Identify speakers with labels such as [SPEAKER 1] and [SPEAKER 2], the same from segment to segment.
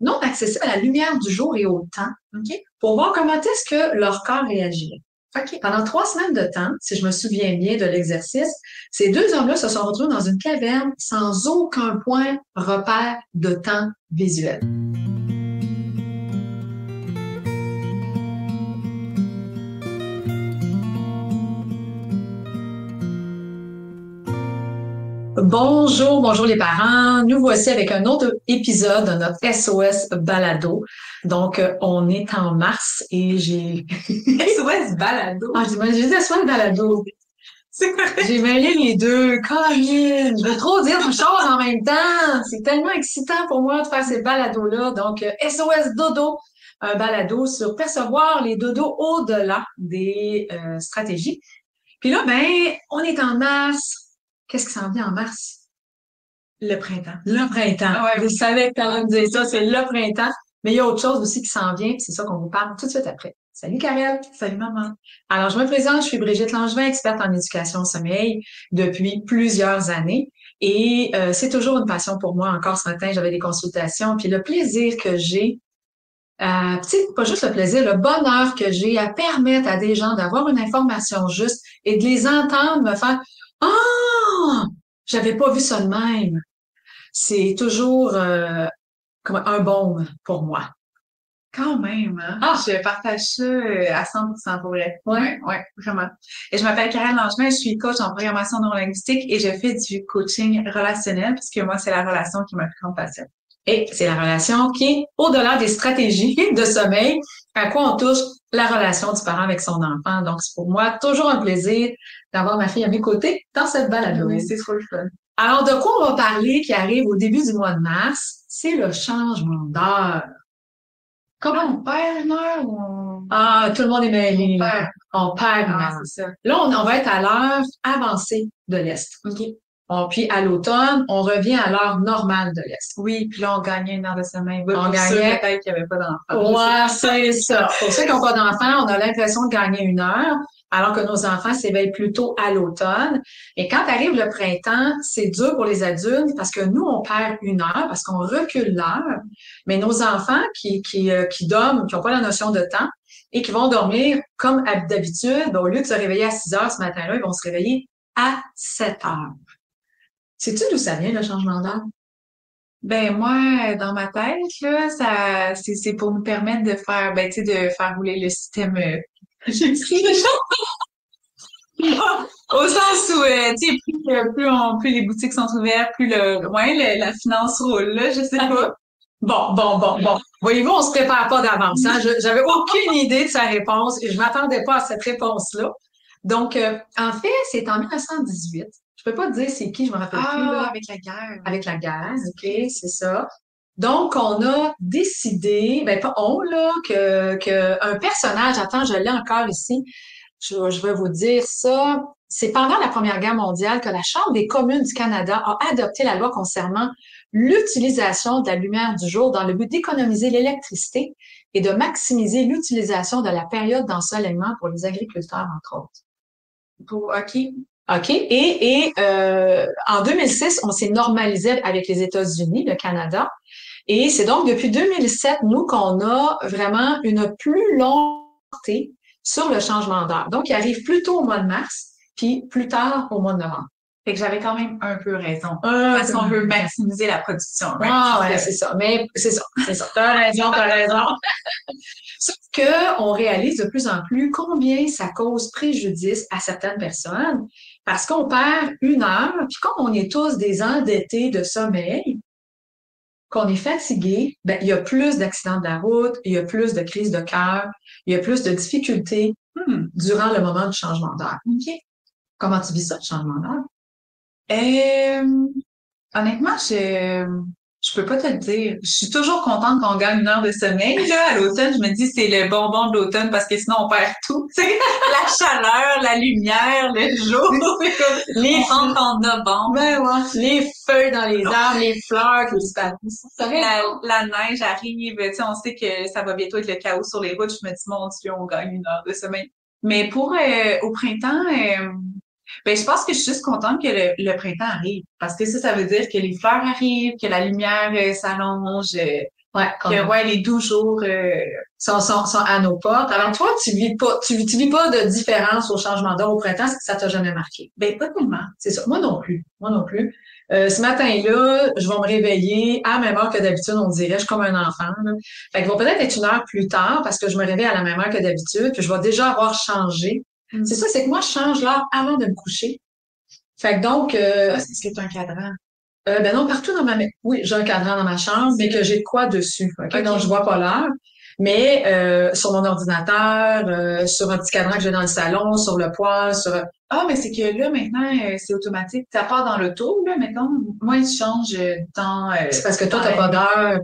[SPEAKER 1] non accessibles à la lumière du jour et au temps
[SPEAKER 2] OK.
[SPEAKER 1] pour voir comment est-ce que leur corps réagirait.
[SPEAKER 2] OK.
[SPEAKER 1] Pendant 3 semaines de temps, si je me souviens bien de l'exercice, ces deux hommes-là se sont retrouvés dans une caverne sans aucun point repère de temps visuel. Bonjour, bonjour les parents. Nous voici avec un autre épisode de notre SOS Balado. Donc, on est en mars et j'ai...
[SPEAKER 2] SOS balado.
[SPEAKER 1] Ah, j'ai dit SOS Balado.
[SPEAKER 2] C'est correct.
[SPEAKER 1] J'ai mêlé les deux. Caroline, je veux trop dire une chose en même temps. C'est tellement excitant pour moi de faire ces balados-là. Donc, SOS Dodo, un balado sur percevoir les dodos au-delà des stratégies. Puis là, ben, on est en mars. Qu'est-ce qui s'en vient en mars?
[SPEAKER 2] Le printemps.
[SPEAKER 1] Le printemps.
[SPEAKER 2] Ah ouais,
[SPEAKER 1] Je savais que tu allais me dire ça, c'est le printemps. Mais il y a autre chose aussi qui s'en vient, puis c'est ça qu'on vous parle tout de suite après. Salut Karel!
[SPEAKER 2] Salut maman.
[SPEAKER 1] Alors, je me présente, je suis Brigitte Langevin, experte en éducation au sommeil depuis plusieurs années. Et c'est toujours une passion pour moi. Encore ce matin, j'avais des consultations. Puis le plaisir que j'ai, tu sais, pas juste le plaisir, le bonheur que j'ai à permettre à des gens d'avoir une information juste et de les entendre me faire «Ah! J'avais pas vu ça de même». C'est toujours comme un baume pour moi.
[SPEAKER 2] Quand même, hein?
[SPEAKER 1] Ah!
[SPEAKER 2] Je partage ça à 100% pour vrai.
[SPEAKER 1] Ouais.
[SPEAKER 2] Ouais, vraiment. Et je m'appelle Karel Langevin, je suis coach en programmation neurolinguistique et je fais du coaching relationnel parce que moi, c'est la relation qui est ma plus grande passion.
[SPEAKER 1] Et c'est la relation qui est au-delà des stratégies de sommeil, à quoi on touche la relation du parent avec son enfant. Donc, c'est pour moi toujours un plaisir d'avoir ma fille à mes côtés dans cette balade.
[SPEAKER 2] Oui, c'est trop le fun.
[SPEAKER 1] Alors, de quoi on va parler qui arrive au début du mois de mars? C'est le changement d'heure.
[SPEAKER 2] Comment on perd une heure ou on...
[SPEAKER 1] Ah, tout le monde est mêlé,
[SPEAKER 2] on
[SPEAKER 1] là.
[SPEAKER 2] perd?
[SPEAKER 1] On perd une
[SPEAKER 2] Ah,
[SPEAKER 1] heure.
[SPEAKER 2] c'est ça.
[SPEAKER 1] Là, on va être à l'heure avancée de l'Est.
[SPEAKER 2] OK.
[SPEAKER 1] Puis à l'automne, on revient à l'heure normale de l'Est.
[SPEAKER 2] Oui, puis là, on gagnait une heure de sommeil.
[SPEAKER 1] On
[SPEAKER 2] Pour ceux
[SPEAKER 1] gagnait.
[SPEAKER 2] peut-être qui n'avaient pas d'enfants.
[SPEAKER 1] Ouais, c'est ça. Pour ceux qui n'ont pas d'enfants, on a l'impression de gagner une heure, alors que nos enfants s'éveillent plutôt à l'automne. Et quand arrive le printemps, c'est dur pour les adultes parce que nous, on perd une heure parce qu'on recule l'heure. Mais nos enfants qui dorment, qui n'ont pas la notion de temps et qui vont dormir comme d'habitude, ben, au lieu de se réveiller à 6 heures ce matin-là, ils vont se réveiller à 7 heures. Sais-tu d'où ça vient, le changement d'heure?
[SPEAKER 2] Ben moi, dans ma tête, là, c'est pour nous permettre de faire, ben tu sais, de faire rouler le système. Au sens où, tu sais, plus les boutiques sont ouvertes, plus la finance roule, là, je sais pas.
[SPEAKER 1] Bon. Voyez-vous, on se prépare pas d'avance. Hein? J'avais aucune idée de sa réponse et je m'attendais pas à cette réponse-là. Donc, en fait, c'est en 1918. Je peux pas te dire c'est qui, je me rappelle plus, là.
[SPEAKER 2] Avec la guerre.
[SPEAKER 1] Avec la guerre, OK, c'est ça. Donc, on a décidé, ben pas on, là, que un personnage, attends, je l'ai encore ici, je vais vous dire ça. C'est pendant la Première Guerre mondiale que la Chambre des communes du Canada a adopté la loi concernant l'utilisation de la lumière du jour dans le but d'économiser l'électricité et de maximiser l'utilisation de la période d'ensoleillement pour les agriculteurs, entre autres.
[SPEAKER 2] OK.
[SPEAKER 1] OK. En 2006, on s'est normalisé avec les États-Unis, le Canada. Et c'est donc depuis 2007, nous, qu'on a vraiment une plus longue portée sur le changement d'heure. Donc, il arrive plus tôt au mois de mars, puis plus tard au mois de novembre.
[SPEAKER 2] Fait que j'avais quand même un peu raison. Parce qu'on veut maximiser la production. Right?
[SPEAKER 1] Ah ouais, c'est ça. Mais c'est ça. T'as raison. Sauf que on réalise de plus en plus combien ça cause préjudice à certaines personnes parce qu'on perd une heure, puis comme on est tous des endettés de sommeil, qu'on est fatigué, ben, il y a plus d'accidents de la route, il y a plus de crises de cœur, il y a plus de difficultés durant le moment du changement d'heure.
[SPEAKER 2] OK.
[SPEAKER 1] Comment tu vis ça, le changement d'heure?
[SPEAKER 2] Honnêtement, je peux pas te le dire. Je suis toujours contente qu'on gagne une heure de sommeil, là. À l'automne, je me dis c'est le bonbon de l'automne parce que sinon on perd tout. Tu sais, la chaleur, la lumière, le jour. C'est comme,
[SPEAKER 1] Les
[SPEAKER 2] on rentre en novembre.
[SPEAKER 1] Ben ouais. Les feuilles dans les arbres, les fleurs qui disparaissent.
[SPEAKER 2] La neige arrive, tu sais, on sait que ça va bientôt être le chaos sur les routes. Je me dis, mon Dieu, on gagne une heure de sommeil. Mais pour au printemps, ben, je pense que je suis juste contente que le printemps arrive. Parce que ça veut dire que les fleurs arrivent, que la lumière s'allonge.
[SPEAKER 1] Ouais,
[SPEAKER 2] les 12 jours
[SPEAKER 1] sont à nos portes. Alors toi, tu vis pas de différence au changement d'heure au printemps, ça t'a jamais marqué.
[SPEAKER 2] Ben, pas tellement.
[SPEAKER 1] C'est ça. Moi non plus. Moi non plus. Ce matin-là, je vais me réveiller à la même heure que d'habitude, on dirait. Je suis comme un enfant, là. Fait qu'il va peut-être être une heure plus tard parce que je me réveille à la même heure que d'habitude, puis je vais déjà avoir changé. C'est ça, c'est que moi, je change l'heure avant de me coucher. Fait que donc,
[SPEAKER 2] est-ce que tu as un cadran?
[SPEAKER 1] ben non, partout dans oui, j'ai un cadran dans ma chambre, mais que j'ai de quoi dessus. Okay? Donc, je vois pas l'heure. Mais sur mon ordinateur, sur un petit cadran que j'ai dans le salon, sur le poêle, sur...
[SPEAKER 2] Ah, mais c'est que là, maintenant, c'est automatique. Ça part dans l'auto, là, mettons. Moi, il change dans...
[SPEAKER 1] c'est parce que toi, t'as pas d'heure.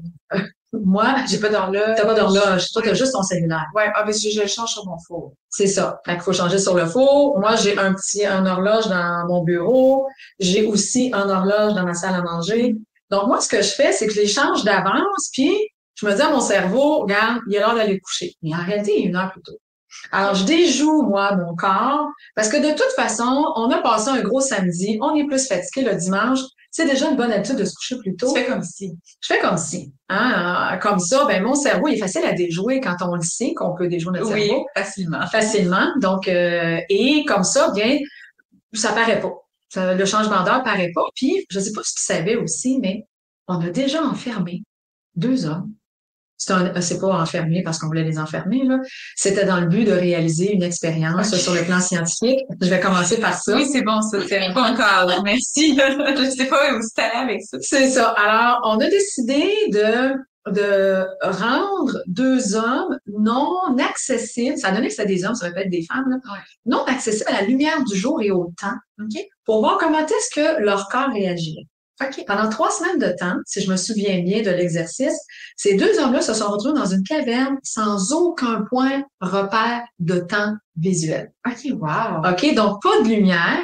[SPEAKER 1] Moi,
[SPEAKER 2] j'ai pas d'horloge.
[SPEAKER 1] T'as pas d'horloge. Toi, t'as juste ton cellulaire.
[SPEAKER 2] Ouais, ah, ben, je le change sur mon four.
[SPEAKER 1] C'est ça. Fait qu'il faut changer sur le four. Moi, j'ai un horloge dans mon bureau. J'ai aussi un horloge dans ma salle à manger. Donc, moi, ce que je fais, c'est que je les change d'avance, puis je me dis à mon cerveau, regarde, il est l'heure d'aller coucher. Mais en réalité, il est 1 heure plus tôt. Alors, je déjoue, moi, mon corps, parce que de toute façon, on a passé un gros samedi, on est plus fatigué le dimanche. C'est déjà une bonne habitude de se coucher plus tôt.
[SPEAKER 2] Tu fais comme si.
[SPEAKER 1] Je fais comme si. Hein? Comme ça, ben mon cerveau, il est facile à déjouer quand on le sait qu'on peut déjouer notre cerveau.
[SPEAKER 2] Oui, facilement.
[SPEAKER 1] Facilement. Donc, et comme ça, bien, ça paraît pas. Le changement d'heure paraît pas. Puis, je sais pas si tu savais aussi, mais on a déjà enfermé 2 hommes. C'est pas enfermé parce qu'on voulait les enfermer, là. C'était dans le but de réaliser une expérience sur le plan scientifique. Je vais commencer par ça.
[SPEAKER 2] Oui, c'est bon, ça. C'est pas encore. Merci. Je sais pas où tu allais avec ça.
[SPEAKER 1] C'est ça. Alors, on a décidé de rendre 2 hommes non accessibles. Ça a donné que c'était des hommes, ça va pas être des femmes, là.
[SPEAKER 2] Ouais.
[SPEAKER 1] Non accessibles à la lumière du jour et au temps. OK? Pour voir comment est-ce que leur corps réagirait. OK. Pendant 3 semaines de temps, si je me souviens bien de l'exercice, ces 2 hommes-là se sont retrouvés dans une caverne sans aucun point repère de temps visuel.
[SPEAKER 2] OK, wow.
[SPEAKER 1] OK, donc pas de lumière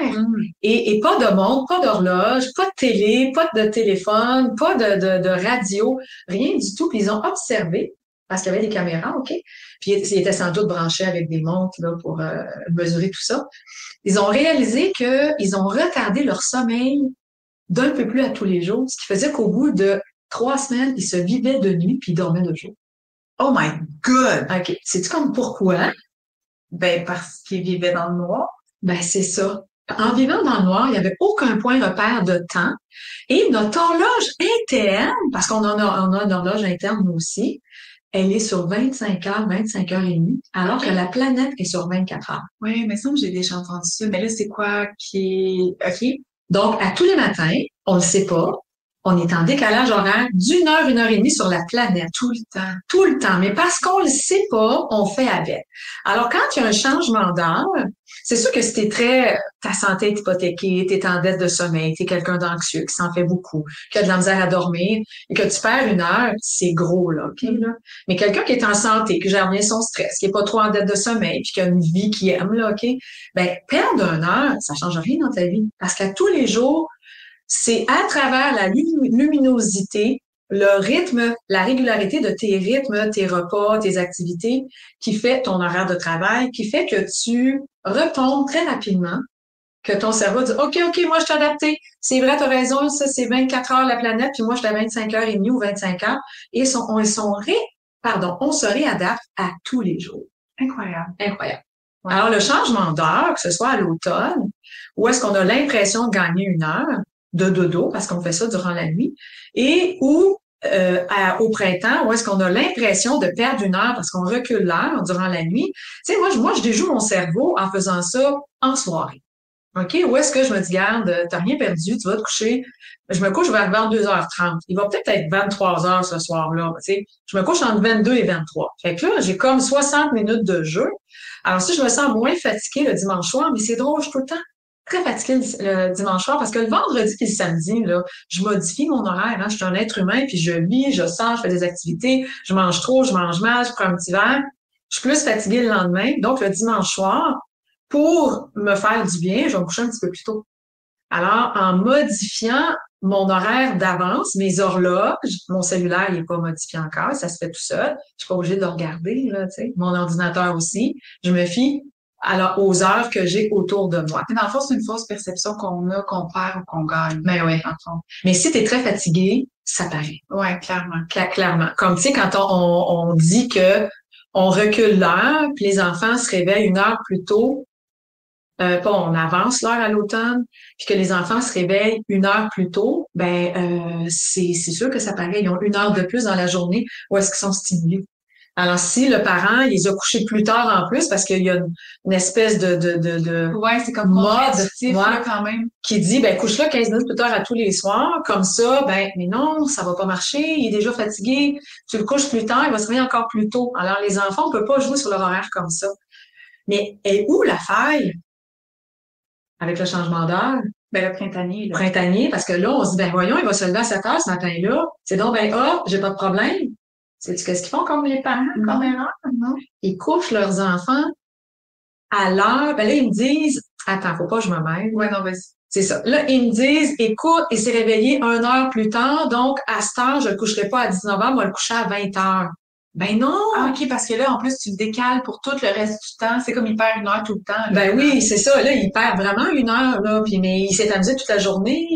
[SPEAKER 1] et pas de montre, pas d'horloge, pas de télé, pas de téléphone, pas de radio, rien du tout. Puis ils ont observé, parce qu'il y avait des caméras, OK? Puis ils étaient sans doute branchés avec des montres là, pour mesurer tout ça. Ils ont réalisé qu'ils ont retardé leur sommeil d'un peu plus à tous les jours, ce qui faisait qu'au bout de 3 semaines, ils se vivaient de nuit puis ils dormaient de jour.
[SPEAKER 2] Oh my God!
[SPEAKER 1] OK. Sais-tu comme pourquoi?
[SPEAKER 2] Ben, parce qu'ils vivaient dans le noir.
[SPEAKER 1] Ben, c'est ça. En vivant dans le noir, il n'y avait aucun point repère de temps. Et notre horloge interne, parce qu'on on a une horloge interne, nous aussi, elle est sur 25 heures, 25 heures et demie, alors que la planète est sur 24 heures.
[SPEAKER 2] Oui, mais ça, j'ai déjà entendu ça. Mais là, c'est quoi qui est... OK.
[SPEAKER 1] Donc, à tous les matins, on le sait pas, on est en décalage horaire d'1 heure, 1 heure et demie sur la planète.
[SPEAKER 2] Tout le temps.
[SPEAKER 1] Tout le temps. Mais parce qu'on le sait pas, on fait avec. Alors, quand il y a un changement d'heure, c'est sûr que si ta santé est hypothéquée, t'es en dette de sommeil, t'es quelqu'un d'anxieux, qui s'en fait beaucoup, qui a de la misère à dormir, et que tu perds 1 heure, c'est gros, là, OK, là? Mais quelqu'un qui est en santé, qui gère bien son stress, qui est pas trop en dette de sommeil, puis qui a une vie qu'il aime, là, OK? Ben, perdre 1 heure, ça change rien dans ta vie. Parce qu'à tous les jours, c'est à travers la luminosité, le rythme, la régularité de tes rythmes, tes repas, tes activités, qui fait ton horaire de travail, qui fait que tu retombes très rapidement, que ton cerveau dit « OK, moi, je t'ai adapté. C'est vrai, t'as raison, ça, c'est 24 heures la planète, puis moi, je suis à 25 heures et demie ou 25 heures. » Et on se réadapte à tous les jours.
[SPEAKER 2] Incroyable.
[SPEAKER 1] Incroyable. Ouais. Alors, le changement d'heure, que ce soit à l'automne, où est-ce qu'on a l'impression de gagner 1 heure, de dodo, parce qu'on fait ça durant la nuit, et ou au printemps, où est-ce qu'on a l'impression de perdre 1 heure parce qu'on recule l'heure durant la nuit. Tu sais, moi, je déjoue mon cerveau en faisant ça en soirée. OK? Où est-ce que je me dis, garde, t'as rien perdu, tu vas te coucher. Je me couche vers 22h30. Il va peut-être être 23h ce soir-là. Tu sais, je me couche entre 22 et 23. Fait que là, j'ai comme 60 minutes de jeu. Alors, si je me sens moins fatiguée le dimanche soir, mais c'est drôle, je suis tout le temps très fatiguée le dimanche soir parce que le vendredi et le samedi, là, je modifie mon horaire. Hein. Je suis un être humain, puis je vis, je sors, je fais des activités, je mange trop, je mange mal, je prends un petit verre. Je suis plus fatiguée le lendemain. Donc, le dimanche soir, pour me faire du bien, je vais me coucher un petit peu plus tôt. Alors, en modifiant mon horaire d'avance, mes horloges, mon cellulaire, il n'est pas modifié encore, ça se fait tout seul. Je suis pas obligée de le regarder, là, tu sais. Mon ordinateur aussi. Je me fie aux heures que j'ai autour de moi.
[SPEAKER 2] Mais dans le fond, c'est une fausse perception qu'on a, qu'on perd ou qu'on gagne.
[SPEAKER 1] Ben oui. Mais si tu es très fatigué, ça paraît.
[SPEAKER 2] Ouais, clairement.
[SPEAKER 1] Clairement. Comme, tu sais, quand on dit que on recule l'heure, puis les enfants se réveillent 1 heure plus tôt, pas on avance l'heure à l'automne, puis que les enfants se réveillent 1 heure plus tôt, c'est sûr que ça paraît. Ils ont 1 heure de plus dans la journée où est-ce qu'ils sont stimulés. Alors, si le parent, il les a couchés plus tard en plus, parce qu'il y a une espèce de
[SPEAKER 2] Ouais, c'est comme
[SPEAKER 1] mode,
[SPEAKER 2] là, quand même.
[SPEAKER 1] qui dit, couche-le 15 minutes plus tard à tous les soirs, comme ça, mais non, ça va pas marcher, il est déjà fatigué, tu le couches plus tard, il va se réveiller encore plus tôt. Alors, les enfants, on peut pas jouer sur leur horaire comme ça. Mais est où la faille avec le changement d'heure?
[SPEAKER 2] Le printanier, là.
[SPEAKER 1] Printanier, parce que là, on se dit, voyons, il va se lever à 7 heures ce matin-là. C'est donc, j'ai pas de problème. Sais-tu qu'est-ce qu'ils font comme les parents, comme erreur? Non. Ils couchent leurs enfants à l'heure. Là, ils me disent, attends, faut pas que je me mêle.
[SPEAKER 2] Ouais, non, vas-y.
[SPEAKER 1] C'est ça. Là, ils me disent, écoute, il s'est réveillé 1 heure plus tard, donc à cette heure, je le coucherai pas à 19 heures, moi, le coucher à 20 heures. Ben non!
[SPEAKER 2] Ah, OK, parce que là, en plus, tu le décales pour tout le reste du temps. C'est comme il perd 1 heure tout le temps.
[SPEAKER 1] Là. Oui, c'est ça. Là, il perd vraiment 1 heure, là. Puis, mais il s'est amusé toute la journée.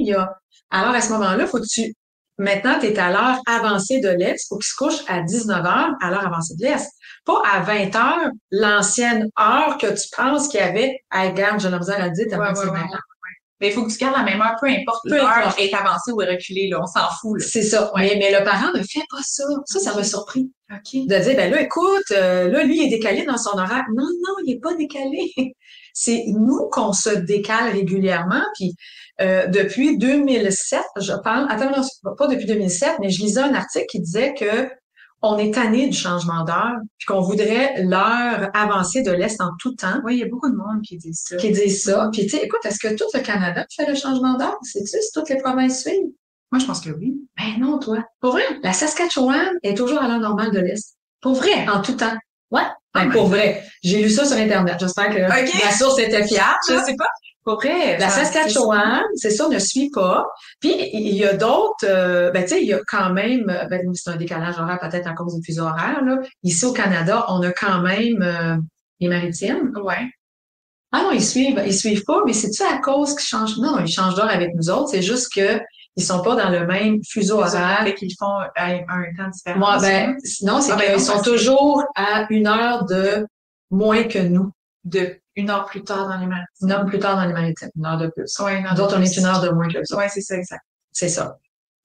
[SPEAKER 1] Alors, à ce moment-là, maintenant, tu es à l'heure avancée de l'Est. Faut qu'il se couche à 19 heures à l'heure avancée de l'Est. Pas à 20 heures, l'ancienne heure que tu penses qu'il y avait. Regarde, j'ai la misère à le dire, tellement c'est 20 heures.
[SPEAKER 2] Mais il faut que tu gardes la même heure, peu importe l'heure est avancée ou est reculée, là. On s'en fout, là.
[SPEAKER 1] C'est ça. Ouais. Mais le parent ne fait pas ça. Ça m'a surpris.
[SPEAKER 2] OK.
[SPEAKER 1] De dire, là, écoute, là, lui, il est décalé dans son horaire. Non, il est pas décalé. C'est nous qu'on se décale régulièrement. Puis, depuis 2007, je parle, attends, non, pas depuis 2007, mais je lisais un article qui disait que on est tanné du changement d'heure, puis qu'on voudrait l'heure avancée de l'Est en tout temps.
[SPEAKER 2] Oui, il y a beaucoup de monde qui dit ça.
[SPEAKER 1] Puis, tu sais, écoute, est-ce que tout le Canada fait le changement d'heure? C'est-tu si toutes les provinces suivent?
[SPEAKER 2] Moi, je pense que oui.
[SPEAKER 1] Ben non, toi. Pour vrai, la Saskatchewan est toujours à l'heure normale de l'Est. Pour vrai, en tout temps. Ouais. Pour vrai. J'ai lu ça sur Internet. J'espère que la source était fiable.
[SPEAKER 2] Je sais pas.
[SPEAKER 1] Pour vrai, la Saskatchewan, c'est ça, ne suit pas. Puis, il y a d'autres, tu sais, il y a quand même, c'est un décalage horaire peut-être à cause des fuseaux horaires, là. Ici, au Canada, on a quand même les maritimes.
[SPEAKER 2] Ouais.
[SPEAKER 1] Ah non, ils suivent pas, mais c'est-tu à cause qu'ils changent? Non, ils changent d'heure avec nous autres. C'est juste que ils sont pas dans le même fuseau horaire.
[SPEAKER 2] Fait qu'ils font un temps différent.
[SPEAKER 1] Moi, sinon, c'est qu'ils sont toujours à 1 heure de moins que nous.
[SPEAKER 2] De 1 heure plus tard dans les maritimes.
[SPEAKER 1] 1 heure plus tard dans les maritimes. 1 heure de plus.
[SPEAKER 2] Ouais,
[SPEAKER 1] nous autres, on est 1 heure de moins que ça.
[SPEAKER 2] Ouais, c'est ça, exact.
[SPEAKER 1] C'est ça.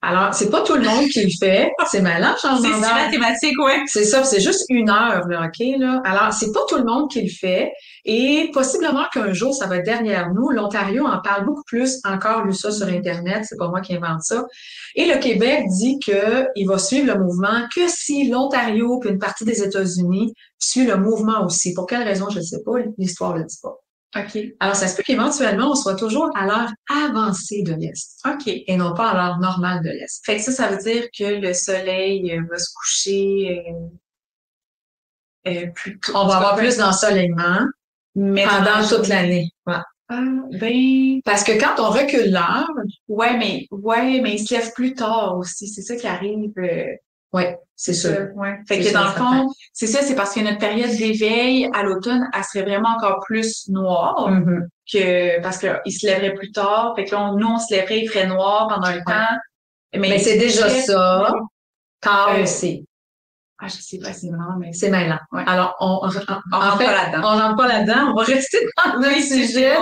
[SPEAKER 1] Alors, c'est pas tout le monde qui le fait. C'est malin, changement d'heure.
[SPEAKER 2] C'est mathématique, ouais.
[SPEAKER 1] C'est ça, c'est juste 1 heure, là, OK, là. Alors, c'est pas tout le monde qui le fait. Et possiblement qu'un jour, ça va être derrière nous. L'Ontario en parle beaucoup plus. Encore lu ça sur Internet. C'est pas moi qui invente ça. Et le Québec dit que il va suivre le mouvement que si l'Ontario puis une partie des États-Unis suit le mouvement aussi. Pour quelle raison, je ne sais pas. L'histoire le dit pas.
[SPEAKER 2] OK.
[SPEAKER 1] Alors, ça se peut qu'éventuellement, on soit toujours à l'heure avancée de l'Est.
[SPEAKER 2] OK.
[SPEAKER 1] Et non pas à l'heure normale de l'Est.
[SPEAKER 2] Fait que ça veut dire que le soleil va se coucher plus tôt.
[SPEAKER 1] On va avoir plus d'ensoleillement pendant toute l'année. Ouais. Parce que quand on recule l'heure.
[SPEAKER 2] Ouais, mais il se lève plus tard aussi. C'est ça qui arrive.
[SPEAKER 1] Ouais, c'est sûr.
[SPEAKER 2] Ouais. Fait que dans le fond, c'est ça, c'est parce que notre période d'éveil à l'automne, elle serait vraiment encore plus noire que parce que il se lèverait plus tard. Fait que là, nous, on se lèverait, il ferait noir pendant le temps.
[SPEAKER 1] Mais c'est déjà ça. Tard aussi.
[SPEAKER 2] Ah, je sais pas, c'est vraiment, mais
[SPEAKER 1] c'est mêlant. Ouais. Alors, on rentre pas là-dedans. On rentre pas là-dedans. On va rester dans le sujet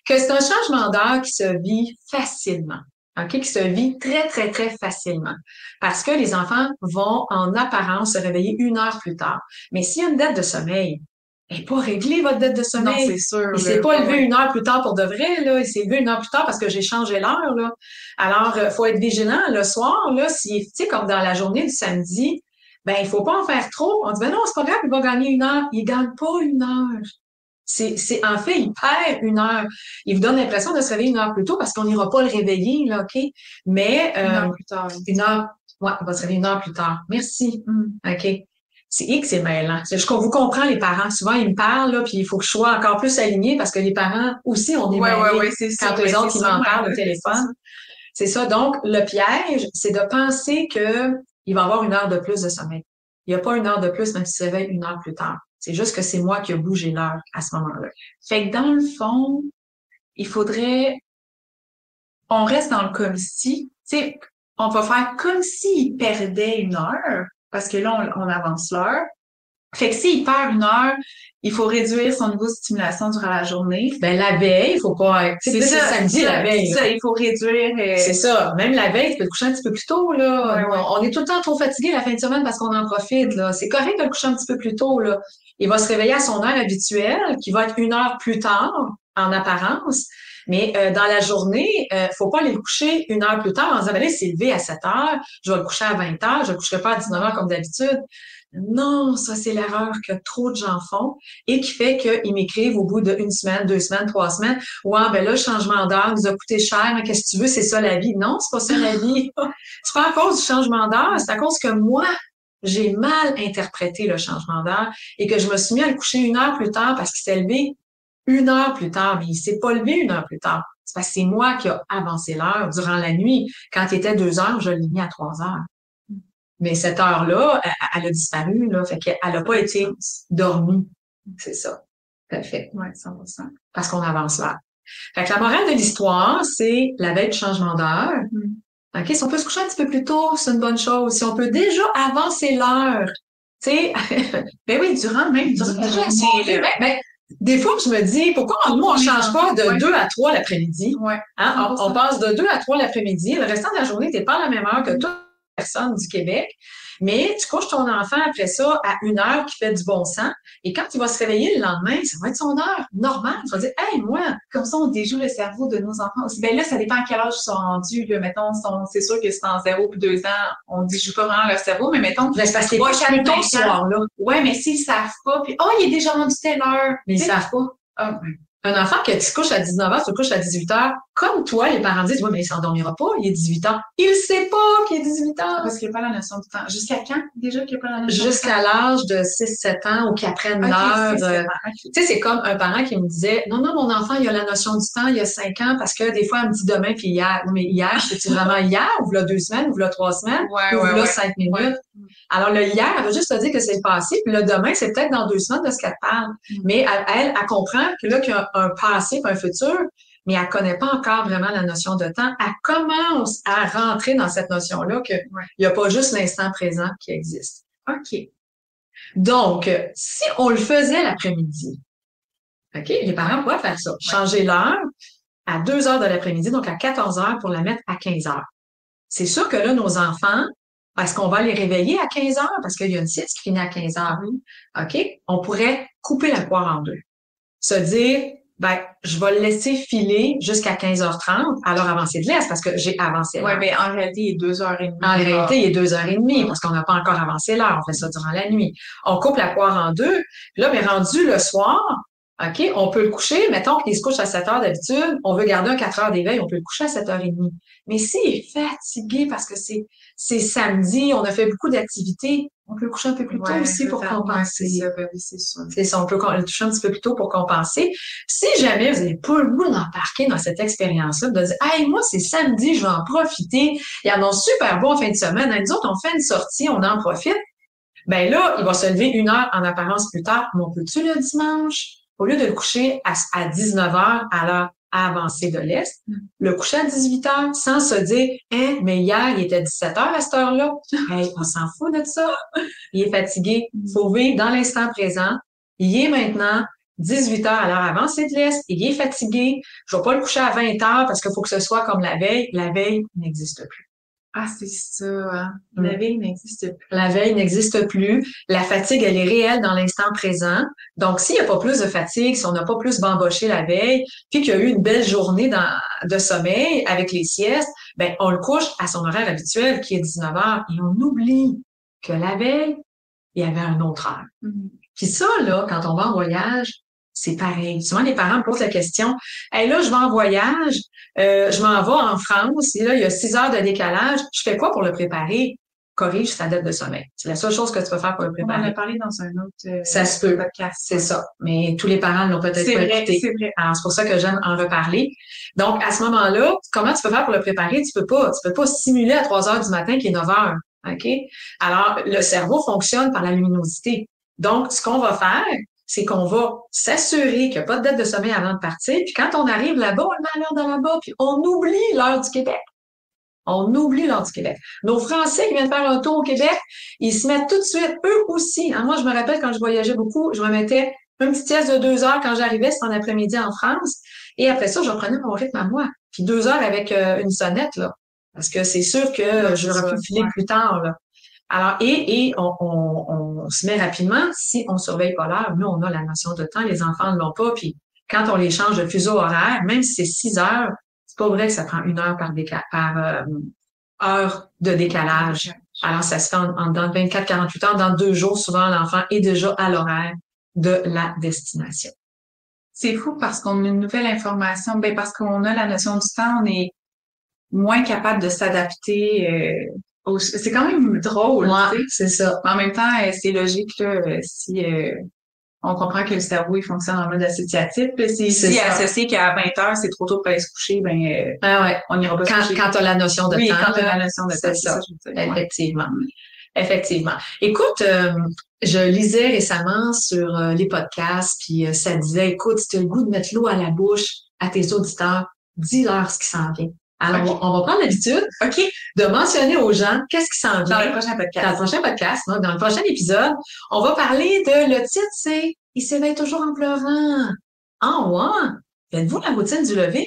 [SPEAKER 1] que c'est un changement d'heure qui se vit facilement. OK? Qui se vit très, très, très facilement. Parce que les enfants vont, en apparence, se réveiller 1 heure plus tard. Mais s'il y a une dette de sommeil, elle n'est pas réglée, votre dette de sommeil.
[SPEAKER 2] Non, c'est sûr.
[SPEAKER 1] Il s'est pas levé 1 heure plus tard pour de vrai, là. Il s'est levé 1 heure plus tard parce que j'ai changé l'heure, là. Alors, faut être vigilant. Le soir, là, si, tu sais, comme dans la journée du samedi, il faut pas en faire trop. On dit, non, c'est pas grave, il va gagner 1 heure. Il gagne pas 1 heure. En fait, il perd 1 heure. Il vous donne l'impression de se réveiller 1 heure plus tôt parce qu'on n'ira pas le réveiller, là, OK? Mais,
[SPEAKER 2] 1 heure plus tard.
[SPEAKER 1] 1 heure, ouais, on va se réveiller 1 heure plus tard. Merci. OK. C'est mêlant. Vous comprends, les parents. Souvent, ils me parlent, là, puis il faut que je sois encore plus alignée parce que les parents aussi ont des mêlés
[SPEAKER 2] c'est
[SPEAKER 1] quand eux autres, ils m'en parlent au téléphone. C'est ça. Donc, le piège, c'est de penser que il va avoir 1 heure de plus de sommeil. Il n'y a pas 1 heure de plus, même s'il se réveille 1 heure plus tard. C'est juste que c'est moi qui ai bougé l'heure à ce moment-là.
[SPEAKER 2] Fait que dans le fond, il faudrait, on reste dans le comme si, tu sais, on va faire comme s'il perdait 1 heure, parce que là, on avance l'heure. Fait que s'il perd 1 heure, il faut réduire son niveau de stimulation durant la journée.
[SPEAKER 1] Ben, la veille, il faut pas, c'est ça, samedi, la veille.
[SPEAKER 2] C'est ça, il faut réduire.
[SPEAKER 1] C'est ça. Même la veille, tu peux te coucher un petit peu plus tôt, là.
[SPEAKER 2] Ouais.
[SPEAKER 1] On est tout le temps trop fatigué la fin de semaine parce qu'on en profite, là. C'est correct de le coucher un petit peu plus tôt, là. Il va se réveiller à son heure habituelle, qui va être 1 heure plus tard, en apparence. Mais dans la journée, faut pas aller le coucher 1 heure plus tard en disant, ben là, il s'est levé à 7 heures, je vais le coucher à 20 heures, je le coucherai pas à 19 heures comme d'habitude. Non, ça, c'est l'erreur que trop de gens font et qui fait qu'ils m'écrivent au bout d'1 semaine, 2 semaines, 3 semaines. Ouais, ben là, le changement d'heure nous a coûté cher, mais qu'est-ce que tu veux? C'est ça la vie. Non, c'est pas ça la vie. C'est pas à cause du changement d'heure, c'est à cause que moi, j'ai mal interprété le changement d'heure et que je me suis mis à le coucher 1 heure plus tard parce qu'il s'est levé 1 heure plus tard, mais il s'est pas levé 1 heure plus tard. C'est parce que c'est moi qui a avancé l'heure durant la nuit. Quand il était 2 heures, je l'ai mis à 3 heures. Mais cette heure-là, elle a disparu, là. Fait qu'elle a pas été dormie. C'est ça. Parfait.
[SPEAKER 2] Ouais, 100%.
[SPEAKER 1] Parce qu'on avance l'heure. Fait que la morale de l'histoire, c'est la veille du changement d'heure. OK? Si on peut se coucher un petit peu plus tôt, c'est une bonne chose. Si on peut déjà avancer l'heure, tu sais.
[SPEAKER 2] Ben oui, durant la journée.
[SPEAKER 1] Ben, des fois, je me dis, pourquoi nous, on change pas de 2 à 3 l'après-midi?
[SPEAKER 2] Ouais.
[SPEAKER 1] Hein? On passe de 2 à 3 l'après-midi. Le restant de la journée, t'es pas à la même heure que toute personne du Québec. Mais tu couches ton enfant après ça à 1 heure qui fait du bon sens. Et quand il va se réveiller le lendemain, ça va être son heure normale. Tu vas dire, hey, moi,
[SPEAKER 2] comme ça, on déjoue le cerveau de nos enfants aussi. Ben là, ça dépend à quel âge ils sont rendus. Là. Mettons, c'est sûr que c'est en 0 puis 2 ans, on déjoue pas vraiment leur cerveau, mais mettons.
[SPEAKER 1] Ben, c'est parce que c'est plus tôt ce soir-là.
[SPEAKER 2] Ouais, mais s'ils savent pas, puis il est déjà rendu telle heure.
[SPEAKER 1] Mais ils savent pas.
[SPEAKER 2] Ah,
[SPEAKER 1] un enfant que tu couches à 19 heures, tu te couches à 18 heures, comme toi, les parents disent, oui, mais il s'endormira pas, il est 18 ans. Il sait pas qu'il est 18 heures.
[SPEAKER 2] Parce qu'il n'y a pas la notion du temps. Jusqu'à quand, déjà, qu'il n'y a pas la notion du temps?
[SPEAKER 1] Jusqu'à l'âge de 6-7 ans ou qu'ils apprennent l'heure. Tu sais, c'est comme un parent qui me disait, non, mon enfant, il a la notion du temps, il y a 5 ans, parce que des fois, elle me dit demain, puis hier. Mais hier, c'est-tu vraiment hier, ou là 2 semaines, ou là 3 semaines, ou là 5 minutes? Ouais. Alors, le hier, elle veut juste te dire que c'est le passé, puis le demain, c'est peut-être dans 2 semaines de ce qu'elle parle. Mais elle comprend que là, qu'il y a un passé et un futur, mais elle connaît pas encore vraiment la notion de temps. Elle commence à rentrer dans cette notion-là qu'il n'y a pas juste l'instant présent qui existe. OK. Donc, si on le faisait l'après-midi, OK, les parents pourraient faire ça. Changer l'heure à 2 heures de l'après-midi, donc à 14 heures pour la mettre à 15 heures. C'est sûr que là, nos enfants, est-ce qu'on va les réveiller à 15 heures? Parce qu'il y a une sieste qui finit à 15 heures. OK? On pourrait couper la poire en deux. Se dire, ben, je vais le laisser filer jusqu'à 15h30 à l'heure avancée de l'Est parce que j'ai avancé l'heure.
[SPEAKER 2] Oui, mais en réalité, il est 2h30.
[SPEAKER 1] En réalité, il est 2h30 parce qu'on n'a pas encore avancé l'heure. On fait ça durant la nuit. On coupe la poire en deux. Puis là, mais rendu le soir, OK, on peut le coucher. Mettons qu'il se couche à 7 heures d'habitude. On veut garder un 4 heures d'éveil. On peut le coucher à 7h30. Mais s'il est fatigué parce que c'est samedi, on a fait beaucoup d'activités, on peut le coucher un peu plus tôt aussi pour compenser. C'est ça, on peut le coucher un petit peu plus tôt pour compenser. Si jamais vous n'avez pas le goût d'embarquer dans cette expérience-là, de dire, hey, moi, c'est samedi, je vais en profiter. Il y en a super bon en fin de semaine. Nous autres, on fait une sortie, on en profite. Ben là, il va se lever 1 heure en apparence plus tard. Mais on peut-tu le dimanche? Au lieu de le coucher à 19 heures à l'heure avancée de l'Est, le coucher à 18 heures sans se dire, hein, mais hier, il était 17 heures à cette heure-là. Hey, on s'en fout de ça. Il est fatigué. Faut vivre dans l'instant présent. Il est maintenant 18 heures à l'heure avancée de l'Est. Il est fatigué. Je vais pas le coucher à 20 heures parce qu'il faut que ce soit comme la veille. La veille n'existe plus.
[SPEAKER 2] Ah, c'est ça, hein? La veille n'existe plus.
[SPEAKER 1] La veille n'existe plus. La fatigue, elle est réelle dans l'instant présent. Donc, s'il n'y a pas plus de fatigue, si on n'a pas plus bamboché la veille, puis qu'il y a eu une belle journée de sommeil avec les siestes, ben, on le couche à son horaire habituel, qui est 19 heures, et on oublie que la veille, il y avait un autre heure. Puis ça, là, quand on va en voyage, c'est pareil. Souvent, les parents me posent la question, « Hey, là, je vais en voyage, je m'en vais en France, et là, il y a 6 heures de décalage. Je fais quoi pour le préparer? » Corrige sa dette de sommeil. C'est la seule chose que tu peux faire pour le préparer.
[SPEAKER 2] On en a parlé dans un autre
[SPEAKER 1] ça se peut.
[SPEAKER 2] podcast.
[SPEAKER 1] C'est ça. Mais tous les parents l'ont peut-être pas écouté.
[SPEAKER 2] C'est vrai.
[SPEAKER 1] Alors, c'est pour ça que j'aime en reparler. Donc, à ce moment-là, comment tu peux faire pour le préparer? Tu peux pas simuler à 3 heures du matin qu'il est 9 heures. OK? Alors, le cerveau fonctionne par la luminosité. Donc, ce qu'on va faire, c'est qu'on va s'assurer qu'il n'y a pas de dette de sommeil avant de partir. Puis quand on arrive là-bas, on le met à l'heure de là-bas, puis on oublie l'heure du Québec. On oublie l'heure du Québec. Nos Français qui viennent faire un tour au Québec, ils se mettent tout de suite, eux aussi. Moi, je me rappelle quand je voyageais beaucoup, je me mettais une petite sieste de 2 heures quand j'arrivais, c'était en après-midi en France. Et après ça, je reprenais mon rythme à moi. Puis 2 heures avec une sonnette, là. Parce que c'est sûr que j'aurais pu filer plus tard, là. Alors, on se met rapidement si on surveille pas l'heure. Nous, on a la notion de temps, les enfants ne l'ont pas. Puis quand on les change de fuseau horaire, même si c'est 6 heures, c'est pas vrai que ça prend 1 heure par heure de décalage. Alors, ça se fait dans 24-48 heures, dans 2 jours, souvent l'enfant est déjà à l'horaire de la destination.
[SPEAKER 2] C'est fou parce qu'on a une nouvelle information. Ben, parce qu'on a la notion du temps, on est moins capable de s'adapter. C'est quand même drôle.
[SPEAKER 1] Ouais, c'est ça.
[SPEAKER 2] Mais en même temps, c'est logique là, si on comprend que le cerveau il fonctionne en mode associatif. Si associé qu'à 20 heures, c'est trop tôt pour aller se coucher, on n'ira pas se coucher.
[SPEAKER 1] Quand tu as la notion de temps.
[SPEAKER 2] Oui, quand tu as la notion de temps.
[SPEAKER 1] C'est ça. Effectivement. Effectivement. Écoute, je lisais récemment sur les podcasts, puis ça disait, écoute, si tu as le goût de mettre l'eau à la bouche à tes auditeurs, dis-leur ce qui s'en vient. Alors, on va prendre l'habitude de mentionner aux gens qu'est-ce qui s'en vient.
[SPEAKER 2] Dans le prochain podcast.
[SPEAKER 1] Dans le prochain podcast, donc, dans le prochain épisode, on va parler le titre, c'est « Il s'éveille toujours en pleurant ». Ah ouais? Faites-vous la routine du lever?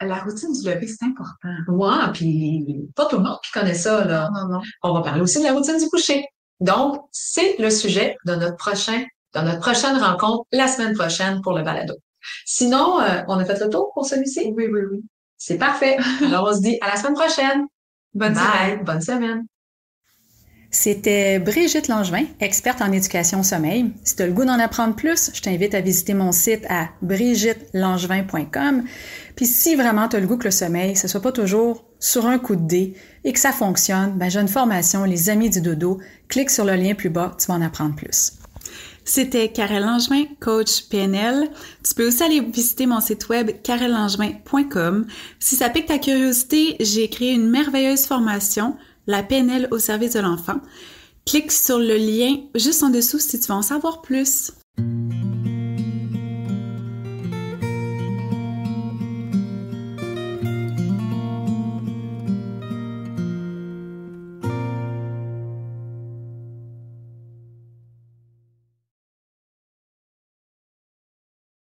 [SPEAKER 2] La routine du lever, c'est important.
[SPEAKER 1] Ouais, puis pas tout le monde qui connaît ça, là.
[SPEAKER 2] Non.
[SPEAKER 1] On va parler aussi de la routine du coucher. Donc, c'est le sujet de notre prochaine rencontre la semaine prochaine pour le balado. Sinon, on a fait le tour pour celui-ci?
[SPEAKER 2] Oui.
[SPEAKER 1] C'est parfait. Alors, on se dit à la semaine prochaine.
[SPEAKER 2] Bonne semaine.
[SPEAKER 1] Bonne semaine.
[SPEAKER 3] C'était Brigitte Langevin, experte en éducation au sommeil. Si tu as le goût d'en apprendre plus, je t'invite à visiter mon site à brigittelangevin.com. Puis si vraiment tu as le goût que le sommeil, ce soit pas toujours sur un coup de dé et que ça fonctionne, j'ai une formation, Les Amis du Dodo. Clique sur le lien plus bas, tu vas en apprendre plus.
[SPEAKER 4] C'était Karel Langevin, coach PNL. Tu peux aussi aller visiter mon site web karellangevin.com. Si ça pique ta curiosité, j'ai créé une merveilleuse formation, la PNL au service de l'enfant. Clique sur le lien juste en dessous si tu veux en savoir plus.